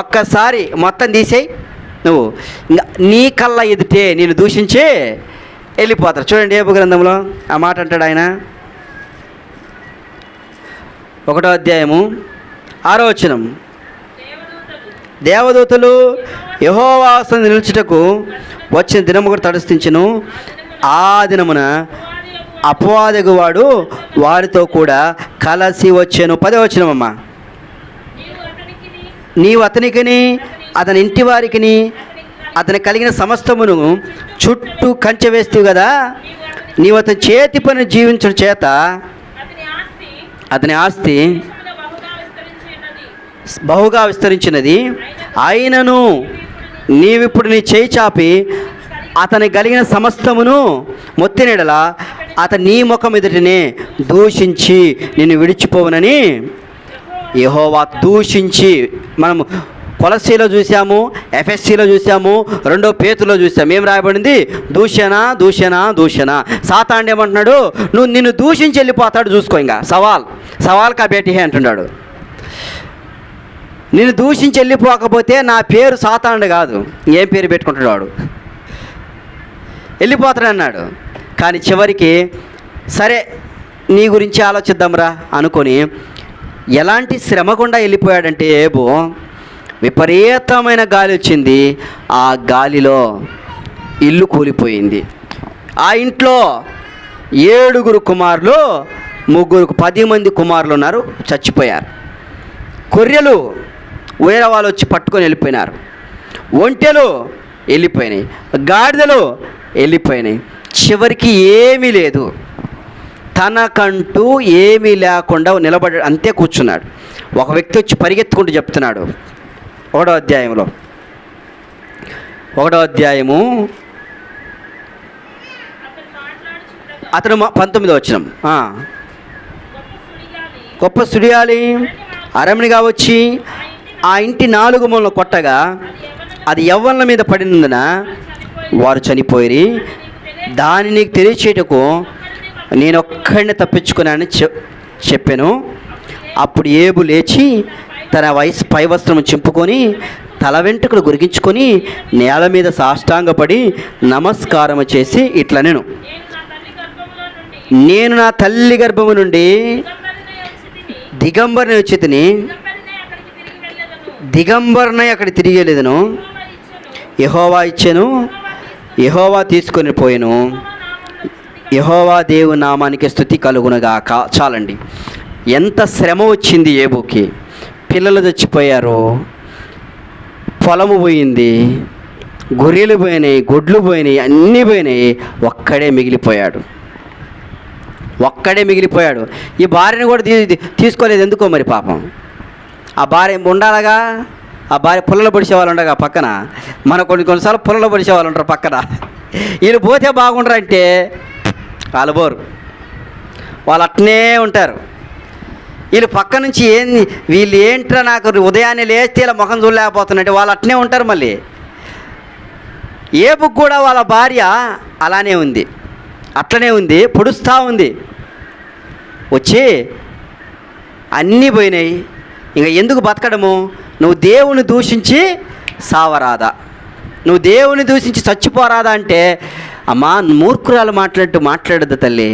ఒక్కసారి మొత్తం తీసేయి, నువ్వు నీ కళ్ళ ఎదుటే నేను దూషించి వెళ్ళిపోతారు. చూడండి ఏబు గ్రంథంలో ఆ మాట అంటాడు ఆయన. 1వ అధ్యాయము 6వ వచనం. దేవదూతలు యెహోవా సన్నిధిని నిలుచుటకు వచ్చిన దినము కూడా తటస్థించెను. ఆ దినమున అపవాదగువాడు వారితో కూడా కలిసి వచ్చాను. 10వ వచనం అమ్మ. నీవు అతనికిని అతని ఇంటి వారికిని అతని కలిగిన సమస్తమును చుట్టూ కంచె వేస్తూ కదా, నీవు అతని చేతి పని జీవించడం చేత అతని ఆస్తి బహుగా విస్తరించినది. అయినను నీవిప్పుడు నీ చేయి చాపి అతని కలిగిన సమస్తమును మొత్తినెడల అతని నీ ముఖం ఎదుటనే దూషించి నిన్ను విడిచిపోవునని యెహోవా దూషించి, మనము కొలస్సీలో చూసాము, ఎఫ్ఎస్సీలో చూసాము, 2వ పేతురులో చూసాము. ఏం రాయబడింది? దూషణ. సాతాండు ఏమంటున్నాడు, నిన్ను దూషించి వెళ్ళిపోతాడు, చూసుకో, ఇంకా సవాల్ కా బేటీ హే అంటున్నాడు. నిన్ను దూషించి వెళ్ళిపోకపోతే నా పేరు సాతాండు కాదు, ఏం పేరు పెట్టుకుంటాడు వాడు, వెళ్ళిపోతాడు అన్నాడు. కానీ చివరికి సరే నీ గురించి ఆలోచిద్దాంరా అనుకొని ఎలాంటి శ్రమ గుండా వెళ్ళిపోయాడంటే ఏబు, విపరీతమైన గాలి వచ్చింది. ఆ గాలిలో ఇల్లు కూలిపోయింది. ఆ ఇంట్లో 7 కుమారులు 10 మంది కుమారులు ఉన్నారు, చచ్చిపోయారు. గొర్రెలు వేరే వాళ్ళు వచ్చి పట్టుకొని వెళ్ళిపోయినారు. ఒంటెలు వెళ్ళిపోయినాయి, గాడిదలు వెళ్ళిపోయినాయి. చివరికి ఏమీ లేదు, తనకంటూ ఏమీ లేకుండా నిలబడి అంతే కూర్చున్నాడు. ఒక వ్యక్తి వచ్చి పరిగెత్తుకుంటూ చెప్తున్నాడు, 1వ అధ్యాయంలో 1వ అధ్యాయము అతను 19వ వచనం. గొప్ప సుడిగాలి అరణ్యగా వచ్చి ఆ ఇంటి 4 మూలలు కొట్టగా అది యవ్వనుల మీద పడినందున వారు చనిపోయి, దాన్ని నీకు తెలియచేయటకు నేను ఒక్కడిని తప్పించుకున్నానని చెప్పాను. అప్పుడు ఏబు లేచి తన పై వస్త్రము చింపుకొని తల వెంట్రుకలు గురిగించుకొని నేల మీద సాష్టాంగపడి నమస్కారము చేసి ఇట్లా, నేను నా తల్లి గర్భము నుండి దిగంబరని వచ్చి తిని దిగంబరనై అక్కడ తిరిగి వెళ్ళేదను. యెహోవా ఇచ్చెను, యెహోవా తీసుకొని పోయెను, యెహోవా దేవుని నామానికి స్తుతి కలుగునుగాక. చాలండి. ఎంత శ్రమ వచ్చింది ఏబుకి. పిల్లలు చచ్చిపోయారు, పొలము పోయింది, గొర్రెలు పోయినాయి, గొడ్లు పోయినాయి, అన్నీ పోయినాయి. ఒక్కడే మిగిలిపోయాడు. ఈ భార్యను కూడా తీసుకోలేదు. ఎందుకో మరి పాపం. ఆ భార్య ఉండాలగా. ఆ భార్య పుల్లలు పొడిచే వాళ్ళు ఉండగా పక్కన. మన కొన్నిసార్లు పుల్లలు పొడిచే వాళ్ళు ఉంటారు పక్కన. వీళ్ళు పోతే బాగుండరు అంటే వాళ్ళు పోరు, వాళ్ళు అట్నే ఉంటారు. వీళ్ళు పక్క నుంచి వీళ్ళు ఏంట్రా నాకు ఉదయాన్నే లేస్తే ఇలా ముఖం చూడలేకపోతున్నట్టు వాళ్ళు అట్నే ఉంటారు. మళ్ళీ ఏబుకు కూడా వాళ్ళ భార్య అలానే ఉంది, అట్లనే ఉంది, పొడుస్తూ ఉంది. వచ్చి అన్నీ పోయినాయి, ఇంకా ఎందుకు బతకడము? నువ్వు దేవుని దూషించి సావరాదా, నువ్వు దేవుని దూషించి చచ్చిపోరాదా అంటే, అమ్మా మూర్ఖురాలు మాట్లాడద్దు తల్లి.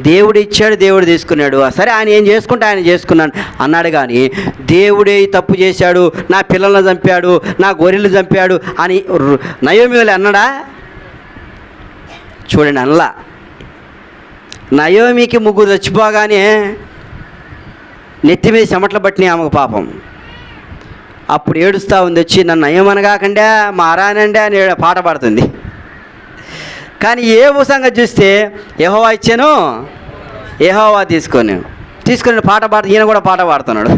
దేవుడు ఇచ్చాడు, దేవుడు తీసుకున్నాడు, సరే ఆయన ఏం చేసుకుంటే ఆయన చేసుకున్నాను అన్నాడు. కానీ దేవుడే తప్పు చేశాడు, నా పిల్లలను చంపాడు, నా గొర్రెలు చంపాడు అని నయోమి వాళ్ళు అన్నాడా? చూడండి, అనలా. నయోమికి 3 చచ్చిపోగానే నెత్తి మీద చెమటలు పట్టినాయి ఆమెకు పాపం. అప్పుడు ఏడుస్తూ ఉంది, వచ్చి నన్ను నయమనగాకండా మారానండే అని పాట పాడుతుంది. కానీ ఏ సంగతి చూస్తే యెహోవా ఇచ్చాను, యెహోవా తీసుకొని పాట పాడుతూ ఈయన కూడా పాట పాడుతున్నాడు.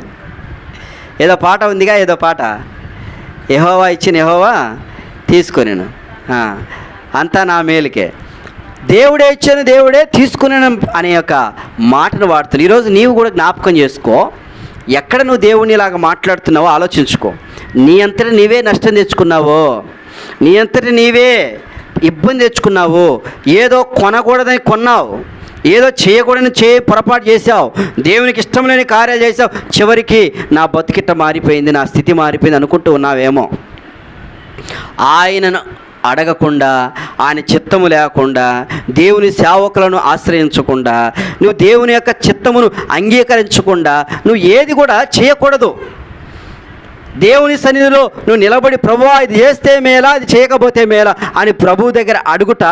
ఏదో పాట ఉందిగా, ఏదో పాట, యెహోవా ఇచ్చిన యెహోవా తీసుకొనేను, అంతా నా మేలుకే, దేవుడే ఇచ్చాను దేవుడే తీసుకున్నాను అనే యొక్క మాటను వాడుతున్నాను. ఈరోజు నీవు కూడా జ్ఞాపకం చేసుకో, ఎక్కడ నువ్వు దేవుని ఇలాగ మాట్లాడుతున్నావో ఆలోచించుకో. నీ అంతటా నీవే నష్టం తెచ్చుకున్నావో, నీ అంతటా నీవే ఇబ్బంది తెచ్చుకున్నావు. ఏదో కొనకూడదని కొన్నావు, ఏదో చేయకూడదని పొరపాటు చేసావు, దేవునికి ఇష్టం లేని కార్యాలు చేసావు. చివరికి నా బతికిట్ట మారిపోయింది, నా స్థితి మారిపోయింది అనుకుంటూ ఉన్నావేమో. ఆయనను అడగకుండా, ఆయన చిత్తము లేకుండా, దేవుని సేవకులను ఆశ్రయించకుండా, నువ్వు దేవుని యొక్క చిత్తమును అంగీకరించకుండా నువ్వు ఏది కూడా చేయకూడదు. దేవుని సన్నిధిలో నువ్వు నిలబడి, ప్రభువా ఇది చేస్తే మేలా, ఇది చేయకపోతే మేలా అని ప్రభువు దగ్గర అడుగుట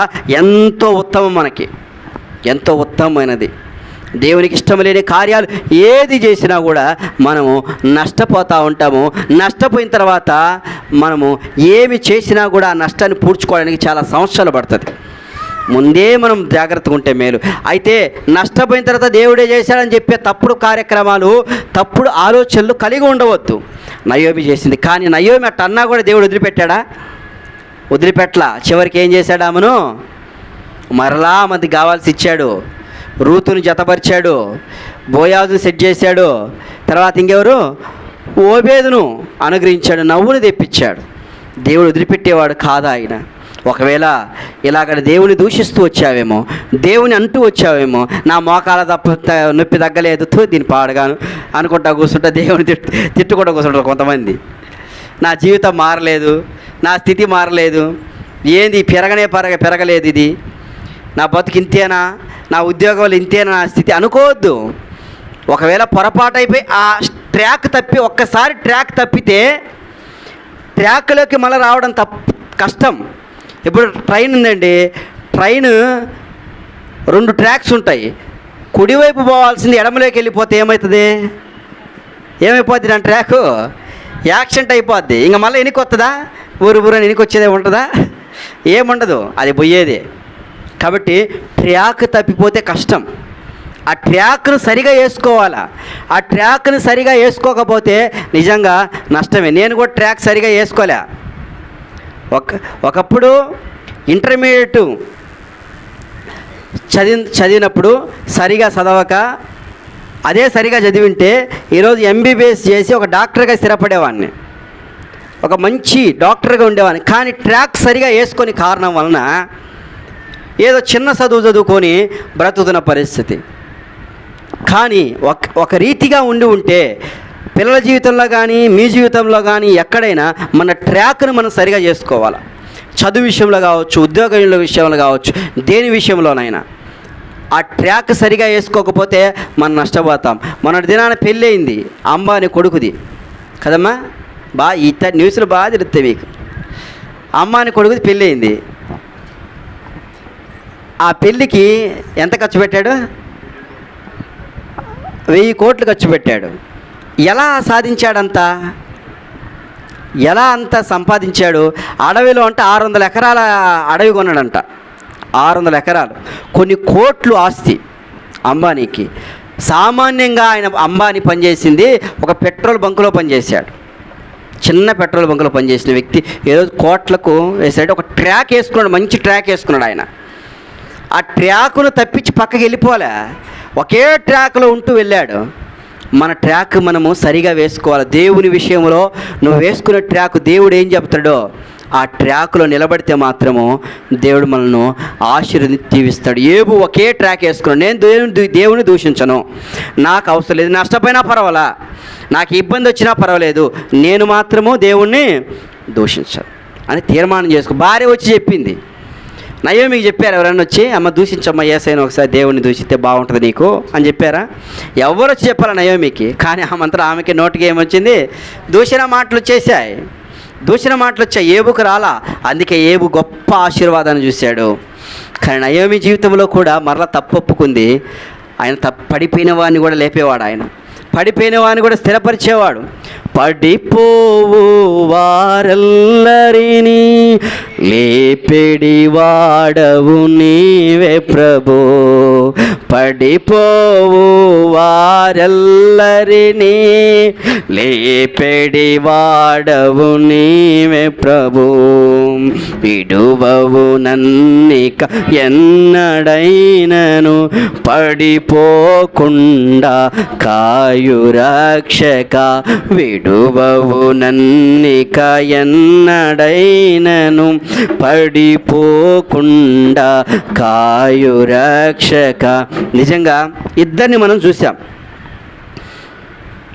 ఎంతో ఉత్తమం, మనకి ఎంతో ఉత్తమమైనది. దేవునికి ఇష్టం లేని కార్యాలు ఏది చేసినా కూడా మనము నష్టపోతూ ఉంటాము. నష్టపోయిన తర్వాత మనము ఏమి చేసినా కూడా ఆ నష్టాన్ని పూడ్చుకోవడానికి చాలా సంవత్సరాలు పడుతుంది. ముందే మనం జాగ్రత్తగా ఉంటే మేలు. అయితే నష్టపోయిన తర్వాత దేవుడే చేశాడని చెప్పే తప్పుడు కార్యక్రమాలు, తప్పుడు ఆలోచనలు కలిగి ఉండవద్దు. నయోమి చేసింది. కానీ నయోమి అట్ట అన్నా కూడా దేవుడు వదిలిపెట్టాడా? వదిలిపెట్టలా. చివరికి ఏం చేశాడు? ఆమెను మరలా మంది కావాల్సి ఇచ్చాడు. రూతుని జతపరిచాడు, బోయాజును సెట్ చేశాడు, తర్వాత ఇంకెవరు ఓబేదును అనుగ్రహించాడు, నవ్వును తెప్పించాడు. దేవుడు వదిలిపెట్టేవాడు కాదా ఆయన? ఒకవేళ ఇలాగ దేవుని దూషిస్తూ వచ్చావేమో, దేవుని అంటూ వచ్చావేమో, నా మోకాల నొప్పి తగ్గలేదు, దీన్ని పాడగాను అనుకుంటా కూర్చుంటా, దేవుని తిట్టుకుంటా కూర్చుంటారు కొంతమంది. నా జీవితం మారలేదు, నా స్థితి మారలేదు, ఏంది పెరగలేదు, ఇది నా బతుకు ఇంతేనా, నా ఉద్యోగాలు ఇంతేనా, నా స్థితి అనుకోవద్దు. ఒకవేళ పొరపాటు అయిపోయి ఆ ఒక్కసారి ట్రాక్ తప్పితే ట్రాక్లోకి మళ్ళీ రావడం కష్టం. ఇప్పుడు ట్రైన్ ఉందండి, ట్రైన్ 2 ట్రాక్స్ ఉంటాయి. కుడివైపు పోవాల్సింది ఎడమలోకి వెళ్ళిపోతే ఏమవుతుంది? నా ట్రాకు యాక్సిడెంట్ అయిపోద్ది. ఇంక మళ్ళీ ఎనికి వస్తుందా? ఊరు ఎనికి వచ్చేదే ఉంటుందా? ఏముండదు, అది పోయేదే. కాబట్టి ట్రాక్ తప్పిపోతే కష్టం. ఆ ట్రాక్ను సరిగా వేసుకోవాలా. ఆ ట్రాక్ను సరిగా వేసుకోకపోతే నిజంగా నష్టమే. నేను కూడా ట్రాక్ సరిగా వేసుకోలే. ఒకప్పుడు ఇంటర్మీడియట్ చదివినప్పుడు సరిగా చదవక అదే సరిగా చదివింటే ఈరోజు ఎంబీబీఎస్ చేసి ఒక డాక్టర్గా స్థిరపడేవాడిని, ఒక మంచి డాక్టర్గా ఉండేవాడిని. కానీ ట్రాక్ సరిగా వేసుకొని కారణం వలన ఏదో చిన్న చదువుకొని బ్రతుకుతున్న పరిస్థితి. కానీ ఒక రీతిగా ఉంటే పిల్లల జీవితంలో కానీ మీ జీవితంలో కానీ ఎక్కడైనా మన ట్రాక్ను మనం సరిగా చేసుకోవాలి. చదువు విషయంలో కావచ్చు, ఉద్యోగంలో విషయంలో కావచ్చు, దేని విషయంలోనైనా ఆ ట్రాక్ సరిగా వేసుకోకపోతే మనం నష్టపోతాం. మొన్నటి దినాన పెళ్ళి అయింది అంబానీ కొడుకుది కదమ్మా. న్యూస్లు బాగా తెలుస్తాయి మీకు. అంబానీ కొడుకుది పెళ్ళి అయింది. ఆ పెళ్ళికి ఎంత ఖర్చు పెట్టాడు? 1000 కోట్లు ఖర్చు పెట్టాడు. ఎలా సాధించాడంతా? ఎలా అంత సంపాదించాడు? అడవిలో అంటే 600 ఎకరాల అడవి కొన్నాడంట. 600 ఎకరాలు, కొన్ని కోట్లు ఆస్తి అంబానీకి. సామాన్యంగా అంబానీ పనిచేసింది ఒక పెట్రోల్ బంకులో పనిచేశాడు. చిన్న పెట్రోల్ బంకులో పనిచేసిన వ్యక్తి ఈరోజు కోట్లకు వేసాడు. ఒక ట్రాక్ వేసుకున్నాడు, మంచి ట్రాక్ వేసుకున్నాడు ఆయన. ఆ ట్రాక్ను తప్పించి పక్కకి వెళ్ళిపోలే, ఒకే ట్రాక్లో ఉంటూ వెళ్ళాడు. మన ట్రాక్ మనము సరిగా వేసుకోవాలి. దేవుని విషయంలో నువ్వు వేసుకునే ట్రాక్ దేవుడు ఏం చెప్తాడో ఆ ట్రాక్లో నిలబడితే మాత్రము దేవుడు మనల్ని దీవిస్తాడు. ఏబు ఒకే ట్రాక్ వేసుకున్నాడు. నేను దేవుని దూషించను, నాకు అవసరం లేదు, నష్టపోయినా పర్వాలా, నాకు ఇబ్బంది వచ్చినా పర్వాలేదు, నేను మాత్రము దేవుణ్ణి దూషించను అని తీర్మానం చేసుకో. భార్య వచ్చి చెప్పింది. నయోమికి చెప్పారు ఎవరన్నా వచ్చి, అమ్మ దూషించమ్మ యేసయ్యను ఒకసారి, దేవుణ్ణి దూషిస్తే బాగుంటుంది నీకు అని చెప్పారా? ఎవరు వచ్చి చెప్పారా నయోమికి? కానీ ఆ మంత్రం ఆమెకి నోటికి ఏమొచ్చింది? దూషణ మాటలు వచ్చేసాయి. దూషణ మాటలు వచ్చాయి, ఏబుకు రాలా. అందుకే ఏబు గొప్ప ఆశీర్వాదాన్ని చూశాడు. కానీ నయోమి జీవితంలో కూడా మరలా తప్పు ఒప్పుకుంది. ఆయన పడిపోయిన వాడిని కూడా లేపేవాడు, ఆయన పడిపోయిన వాడిని కూడా స్థిరపరిచేవాడు. పడిపోవు వారెల్లరినీ లేపెడి వాడవు నీవే ప్రభు. పడిపోవు వారెల్లరినీ లేపెడి వాడవు నీవే ప్రభు. విడువవు నన్నిక ఎన్నడైనను పడిపోకుండా కాయు రక్షక. విడువవు నన్నిక ఎన్నడైనను పడిపోకుండా కాయు రక్షక. నిజంగా ఇద్దరిని మనం చూసాం.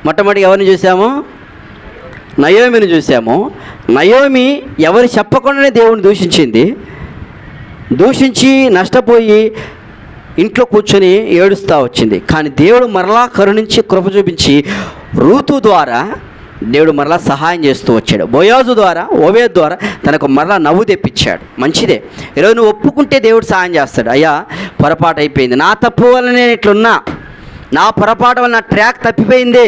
మొట్టమొదటి ఎవరిని చూసాము? నయోమిని చూసాము. నయోమి ఎవరు చెప్పకుండానే దేవుని దూషించింది. దూషించి నష్టపోయి ఇంట్లో కూర్చొని ఏడుస్తూ వచ్చింది. కానీ దేవుడు మరలా కరుణించి కృప చూపించి రూతు ద్వారా దేవుడు మరలా సహాయం చేస్తూ వచ్చాడు. బోయాజు ద్వారా, ఓబేద్ ద్వారా తనకు మరలా నవ్వు తెప్పించాడు. మంచిదే. ఈరోజు నువ్వు ఒప్పుకుంటే దేవుడు సహాయం చేస్తాడు. అయ్యా పొరపాటు అయిపోయింది, నా తప్పు వల్ల నేను ఇట్లున్నా, నా పొరపాటు వల్ల నా ట్రాక్ తప్పిపోయింది,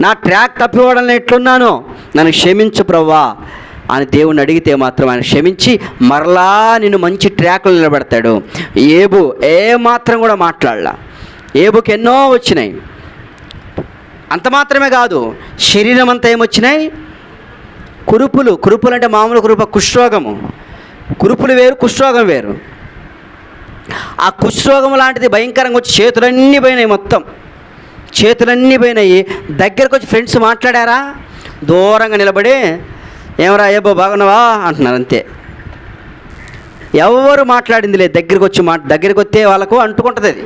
నా ట్రాక్ తప్పిపోవడం వల్ల ఎట్లున్నాను, నన్ను క్షమించు ప్రభువా అని దేవుణ్ణి అడిగితే మాత్రం ఆయన క్షమించి మరలా నిన్ను మంచి ట్రాక్లో నిలబెడతాడు. ఏబు ఏమాత్రం కూడా మాట్లాడలా. ఏబుకి ఎన్నో వచ్చినాయి. అంత మాత్రమే కాదు, శరీరం అంతా ఏమొచ్చినాయి? కురుపులు. కురుపులు అంటే మామూలు కురుపు, కుష్ఠరోగము. కురుపులు వేరు, కుష్ఠరోగం వేరు. ఆ కుష్ఠరోగం లాంటిది భయంకరంగా వచ్చి చేతులన్నీ పోయినాయి, మొత్తం చేతులన్నీ పోయినాయి. దగ్గరకు వచ్చి ఫ్రెండ్స్ మాట్లాడారా? దూరంగా నిలబడి ఏమరా ఏబో బాగున్నావా అంటున్నారు, అంతే. ఎవరు మాట్లాడింది లేదు. దగ్గరికి వస్తే వాళ్ళకు అంటుకుంటుంది, అది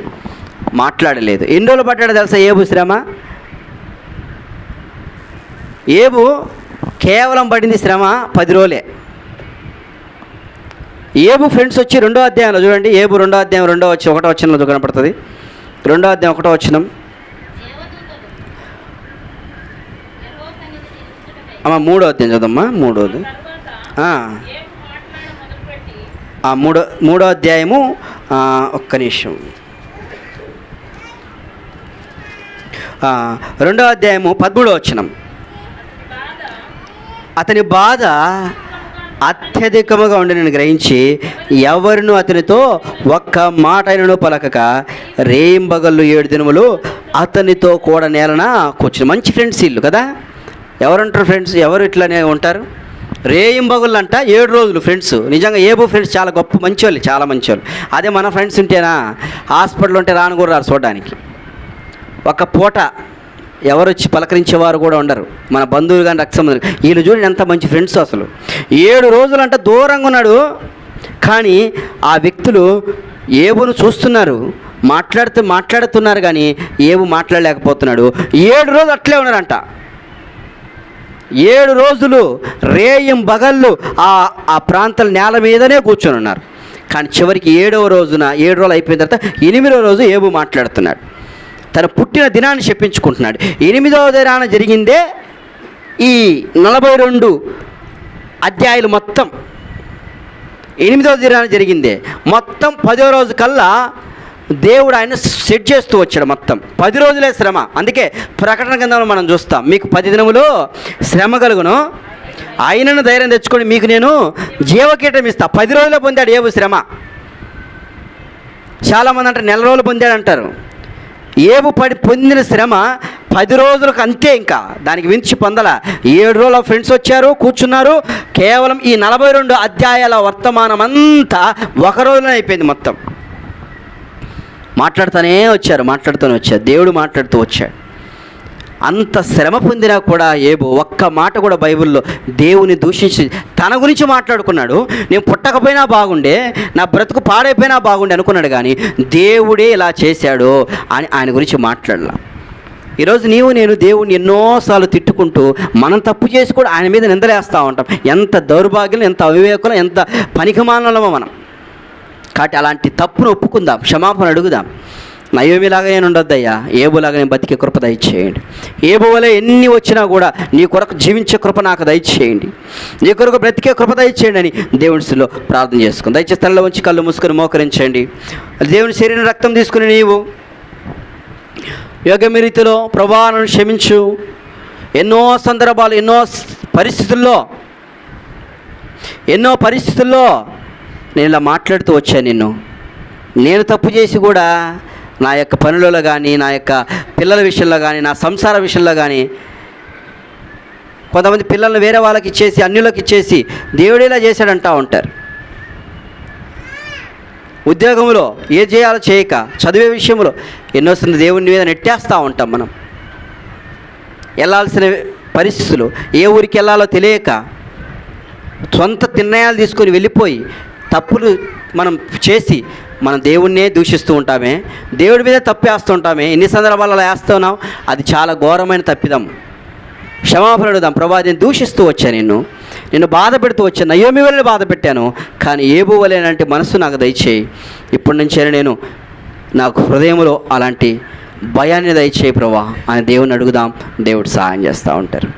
మాట్లాడలేదు. ఎన్ని రోజులు పడ్డాడు తెలుసా ఏబు శ్రమ? ఏబు కేవలం పడింది శ్రమ 10 రోజులే. ఏబు ఫ్రెండ్స్ వచ్చి 2వ అధ్యాయంలో చూడండి. ఏబు 2వ అధ్యాయం 1వ వచనంలో కనపడుతుంది. 2వ అధ్యాయం 1వ వచనం. 3వ అధ్యాయం చదమ్మా. 3వ అధ్యాయము ఒక్క నిమిషం. 2వ అధ్యాయము 13వ వచనం. అతని బాధ అత్యధికముగా ఉండి నేను గ్రహించి ఎవరినూ అతనితో ఒక్క మాట అయినను పలకక రేయింబగళ్ళు 7 దినములు అతనితో కూడా నేలన కూర్చుని. మంచి ఫ్రెండ్స్ వీళ్ళు కదా. ఎవరంటారు ఫ్రెండ్స్? ఎవరు ఇట్లానే ఉంటారు? రేయింబగళ్ళు అంట 7 రోజులు ఫ్రెండ్స్. నిజంగా ఏబో ఫ్రెండ్స్ చాలా గొప్ప మంచివాళ్ళు, చాలా మంచివాళ్ళు. అదే మన ఫ్రెండ్స్ ఉంటేనా హాస్పిటల్ ఉంటే రాను కూడా రారు చూడడానికి. ఒక పూట ఎవరు వచ్చి పలకరించేవారు కూడా ఉండరు, మన బంధువులు కానీ రక్త సంబంధులు. వీళ్ళు చూడండి ఎంత మంచి ఫ్రెండ్స్. అసలు 7 రోజులు అంటే దూరంగా ఉన్నాడు, కానీ ఆ వ్యక్తులు ఏబును చూస్తున్నారు, మాట్లాడుతున్నారు, కానీ ఏబు మాట్లాడలేకపోతున్నాడు. 7 రోజులు అట్లే ఉన్నారంట. 7 రోజులు రేయం బగళ్ళు ఆ ప్రాంతాల నేల మీదనే కూర్చొని ఉన్నారు. కానీ చివరికి 7వ రోజున 7 రోజులు అయిపోయిన తర్వాత 8వ రోజు ఏబు మాట్లాడుతున్నాడు. తన పుట్టిన దినాన్ని చెప్పించుకుంటున్నాడు. 8వ దినాన జరిగిందే ఈ 42 అధ్యాయులు మొత్తం. 8వ దినాన జరిగిందే మొత్తం 10వ రోజు కల్లా దేవుడు ఆయన సెట్ చేస్తూ వచ్చాడు. మొత్తం 10 రోజులే శ్రమ. అందుకే ప్రకటన గ్రంథంలో మనం చూస్తాం, మీకు 10 దినములు శ్రమ కలుగును, ఆయనను ధైర్యం తెచ్చుకొని మీకు నేను జీవకీటం ఇస్తా. 10 రోజులే పొందాడు ఏబు శ్రమ. చాలామంది అంటారు నెల రోజులు పొందాడు అంటారు. ఏబు పొందిన శ్రమ 10 రోజులకు అంతే, ఇంకా దానికి మించి పొందల. 7 రోజుల ఫ్రెండ్స్ వచ్చారు, కూర్చున్నారు. కేవలం ఈ 42 అధ్యాయాల వర్తమానం అంతా ఒక రోజునే అయిపోయింది మొత్తం. మాట్లాడుతూనే వచ్చారు, దేవుడు మాట్లాడుతూ వచ్చాడు. అంత శ్రమ పొందినా కూడా ఏబో ఒక్క మాట కూడా బైబిల్లో దేవుని దూషించి తన గురించి మాట్లాడుకున్నాడు. నేను పుట్టకపోయినా బాగుండే, నా బ్రతుకు పాడైపోయినా బాగుండే అనుకున్నాడు, కానీ దేవుడే ఇలా చేశాడు అని ఆయన గురించి మాట్లాడలా. ఈరోజు నేను దేవుడిని ఎన్నోసార్లు తిట్టుకుంటూ మనం తప్పు చేసి కూడా ఆయన మీద నిందలేస్తూ ఉంటాం. ఎంత దౌర్భాగ్యం, ఎంత అవివేకులం, ఎంత పనికిమాలమో మనం. కాబట్టి అలాంటి తప్పును ఒప్పుకుందాం, క్షమాపణ అడుగుదాం. నయోమిలాగా నేను ఉండొద్దయ్యా, ఏబులాగా నేను బతికే కృప దయచేయండి. ఏబు వలె ఎన్ని వచ్చినా కూడా నీ కొరకు జీవించే కృప నాకు దయచేయండి, నీ కొరకు బ్రతికే కృప దయచేయండి అని దేవునిలో ప్రార్థన చేసుకుని దయచేసి తలలో ఉంచి కళ్ళు మూసుకొని మోకరించండి. దేవుని శరీరం రక్తం తీసుకుని నీవు యోగ్య రీతిలో ప్రభువా నన్ను క్షమించు. ఎన్నో సందర్భాలు, ఎన్నో పరిస్థితుల్లో నేను ఇలా మాట్లాడుతూ వచ్చాను. నేను తప్పు చేసి కూడా నా యొక్క పనులలో కానీ, నా యొక్క పిల్లల విషయంలో కానీ, నా సంసార విషయంలో కానీ, కొంతమంది పిల్లల్ని వేరే వాళ్ళకి ఇచ్చేసి, అన్యులకు ఇచ్చేసి దేవుడు ఇలా చేశాడంటూ ఉంటారు. ఉద్యోగంలో ఏ చేయాలో చేయక, చదివే విషయంలో ఎన్నోసార్లు దేవుని మీద నెట్టేస్తూ ఉంటాం మనం. వెళ్ళాల్సిన పరిస్థితులు, ఏ ఊరికి వెళ్ళాలో తెలియక సొంత నిర్ణయాలు తీసుకొని వెళ్ళిపోయి తప్పులు మనం చేసి మనం దేవుణ్ణే దూషిస్తూ ఉంటామే, దేవుడి మీద తప్పేస్తూ ఉంటామే. ఎన్ని సందర్భాలలో వేస్తున్నాం, అది చాలా ఘోరమైన తప్పిదం. క్షమాపణ అడుగుదాం. ప్రభా, నేను దూషిస్తూ వచ్చాను, నిన్ను బాధ పెడుతూ వచ్చాను, నయోమి వలె బాధ పెట్టాను, కానీ ఏబు వలెనంటే మనసు నాకు దయచేయి. ఇప్పటి నుంచే నేను నాకు హృదయంలో అలాంటి భయాన్ని దయచేయి ప్రభా అని దేవుని అడుగుదాం. దేవుడు సహాయం చేస్తూ ఉంటారు.